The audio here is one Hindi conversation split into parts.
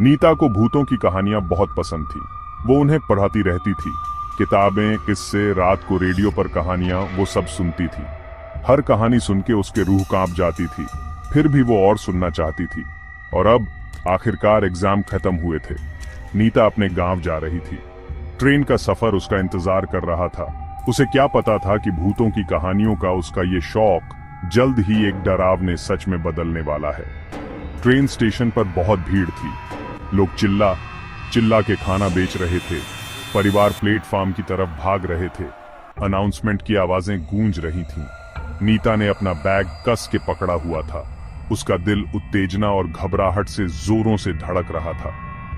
नीता को भूतों की कहानियां बहुत पसंद थी। वो उन्हें पढ़ाती रहती थी। किताबें, किस्से, रात को रेडियो पर कहानियां वो सब सुनती थी। हर कहानी सुन के उसके रूह कांप जाती थी। फिर भी वो और सुनना चाहती थी। और अब आखिरकार एग्जाम खत्म हुए थे। नीता अपने गांव जा रही थी। ट्रेन का सफर उसका इंतजार कर रहा था। उसे क्या पता था कि भूतों की कहानियों का उसका ये शौक जल्द ही एक डरावने सच में बदलने वाला है। ट्रेन स्टेशन पर बहुत भीड़ थी। लोग चिल्ला चिल्ला के खाना बेच रहे थे। परिवार प्लेटफॉर्म की तरफ भाग रहे थे। अनाउंसमेंट की आवाजें गूंज रही थीं। नीता ने अपना बैग कस के पकड़ा हुआ था। उसका दिल उत्तेजना और घबराहट से जोरों से धड़क रहा था।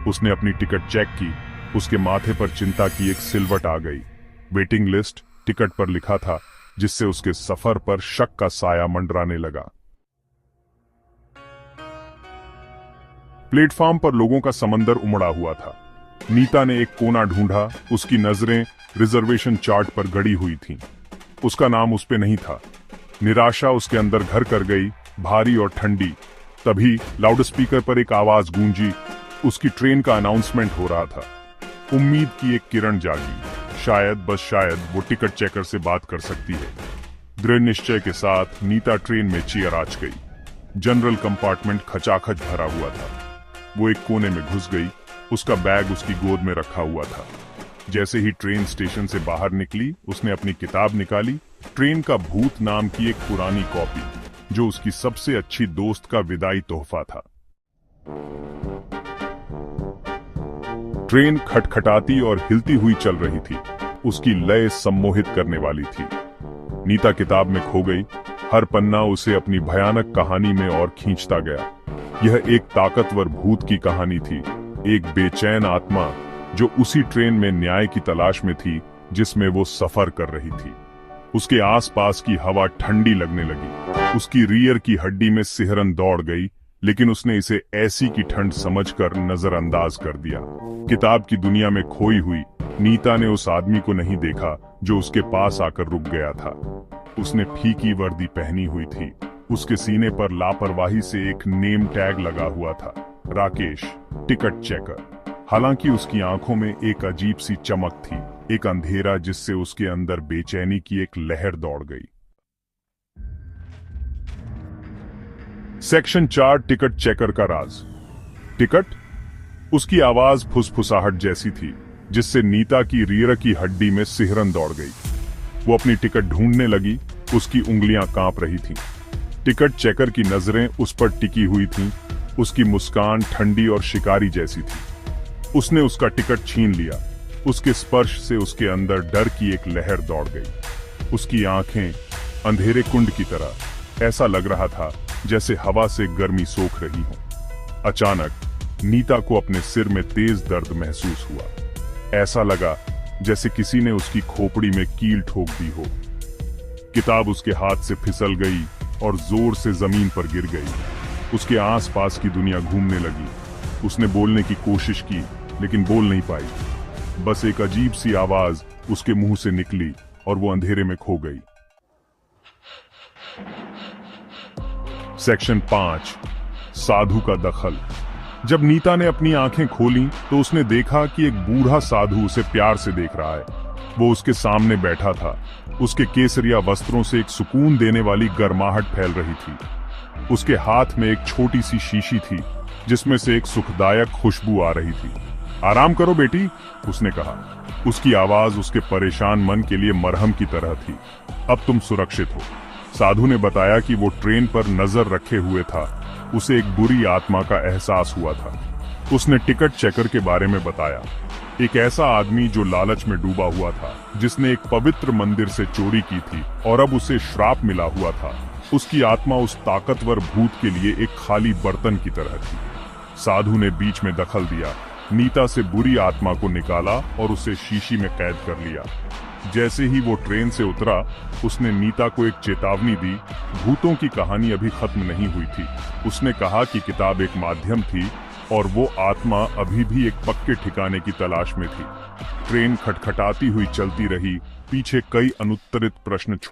उसने अपनी टिकट चेक की। उसके माथे पर चिंता की एक सिलवट आ गई। वेटिंग लिस्ट टिकट पर लिखा था, जिससे उसके सफर पर शक का साया मंडराने लगा। प्लेटफॉर्म पर लोगों का समंदर उमड़ा हुआ था। नीता ने एक कोना ढूंढा। उसकी नजरें रिजर्वेशन चार्ट पर गड़ी हुई थीं। उसका नाम उस पे नहीं था। निराशा उसके अंदर घर कर गई, भारी और ठंडी। तभी लाउडस्पीकर पर एक आवाज गूंजी। उसकी ट्रेन का अनाउंसमेंट हो रहा था। उम्मीद की एक किरण जागी। शायद, बस शायद, वो टिकट चेकर से बात कर सकती है। दृढ़ निश्चय के साथ नीता ट्रेन में चेयर आंच गई। जनरल कंपार्टमेंट खचाखच भरा हुआ था। वो एक कोने में घुस गई। उसका बैग उसकी गोद में रखा हुआ था। जैसे ही ट्रेन स्टेशन से बाहर निकली, उसने अपनी किताब निकाली। ट्रेन का भूत नाम की एक पुरानी कॉपी, जो उसकी सबसे अच्छी दोस्त का विदाई तोहफा था। ट्रेन खटखटाती और हिलती हुई चल रही थी। उसकी लय सम्मोहित करने वाली थी। नीता किताब में खो गई। हर पन्ना उसे अपनी भयानक कहानी में और खींचता गया। यह एक ताकतवर भूत की कहानी थी। एक बेचैन आत्मा जो उसी ट्रेन में न्याय की तलाश में थी, जिसमें वो सफर कर रही थी। उसके आसपास की हवा ठंडी लगने लगी। उसकी रीढ़ की हड्डी में सिहरन दौड़ गई, लेकिन उसने इसे ऐसी की ठंड समझकर नजरअंदाज कर दिया। किताब की दुनिया में खोई हुई नीता ने उस आदमी को नहीं देखा जो उसके पास आकर रुक गया था। उसने फीकी वर्दी पहनी हुई थी। उसके सीने पर लापरवाही से एक नेम टैग लगा हुआ था, राकेश, टिकट चेकर। हालांकि उसकी आंखों में एक अजीब सी चमक थी, एक अंधेरा जिससे उसके अंदर बेचैनी की एक लहर दौड़ गई। सेक्शन 4, टिकट चेकर का राज। टिकट? उसकी आवाज फुसफुसाहट जैसी थी, जिससे नीता की रीढ़ की हड्डी में सिहरन दौड़ गई। वो अपनी टिकट ढूंढने लगी। उसकी उंगलियां कांप रही थीं। टिकट चेकर की नजरें उस पर टिकी हुई थीं। उसकी मुस्कान ठंडी और शिकारी जैसी थी। उसने उसका टिकट छीन लिया। उसके स्पर्श से उसके अंदर डर की एक लहर दौड़ गई। उसकी आंखें अंधेरे कुंड की तरह। ऐसा लग रहा था जैसे हवा से गर्मी सोख रही हो। अचानक नीता को अपने सिर में तेज दर्द महसूस हुआ। ऐसा लगा जैसे किसी ने उसकी खोपड़ी में कील ठोक दी हो। किताब उसके हाथ से फिसल गई और जोर से जमीन पर गिर गई। उसके आसपास की दुनिया घूमने लगी। उसने बोलने की कोशिश की, लेकिन बोल नहीं पाई। बस एक अजीब सी आवाज उसके मुंह से निकली और वो अंधेरे में खो गई। सेक्शन 5, साधु का दखल। जब नीता ने अपनी आंखें खोली तो उसने देखा कि एक बूढ़ा साधु उसे प्यार से देख रहा है। वो उसके सामने बैठा था। उसके केसरिया वस्त्रों से एक सुकून देने वाली गर्माहट फैल रही थी। उसके हाथ में एक छोटी सी शीशी थी, जिसमें से एक सुखदायक खुशबू आ रही थी। आराम करो बेटी, उसने कहा। उसकी आवाज उसके परेशान मन के लिए मरहम की तरह थी। अब तुम सुरक्षित हो। साधु ने बताया कि वो ट्रेन पर नजर रखे हुए था। उसे एक बुरी आत्मा का एहसास हुआ था। उसने टिकट चेकर के बारे में बताया, एक ऐसा आदमी जो लालच में डूबा हुआ था, जिसने एक पवित्र मंदिर से चोरी की थी और अब उसे श्राप मिला हुआ था। उसकी आत्मा उस ताकतवर भूत के लिए एक खाली बर्तन की तरह थी। साधु ने बीच में दखल दिया, नीता से बुरी आत्मा को निकाला और उसे शीशी में कैद कर लिया। जैसे ही वो ट्रेन से उतरा, उसने नीता को एक चेतावनी दी। भूतों की कहानी अभी खत्म नहीं हुई थी। उसने कहा कि किताब एक माध्यम थी और वो आत्मा अभी भी एक पक्के ठिकाने की तलाश में थी। ट्रेन खटखटाती हुई चलती रही। पीछे कई अनुत्तरित प्रश्न